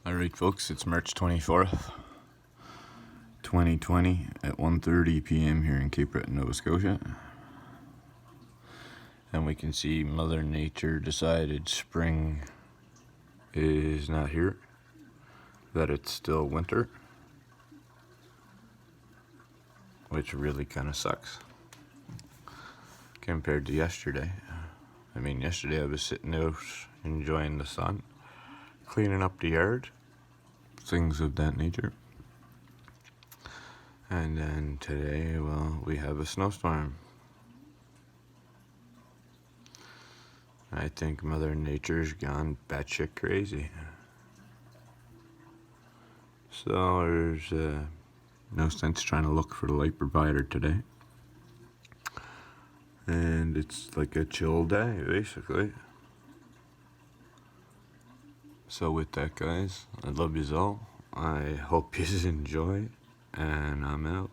Alright folks, it's March 24th, 2020 at 1:30 p.m. here in Cape Breton, Nova Scotia. And we can see Mother Nature decided spring is not here, that it's still winter, which really kind of sucks compared to yesterday. I mean, yesterday I was sitting out enjoying the sun, cleaning up the yard, things of that nature. And then today, well, we have a snowstorm. I think Mother Nature's gone batshit crazy. So there's no sense trying to look for the light provider today. And it's like a chill day, basically. So with that, guys, I love yous all. I hope yous enjoy, and I'm out.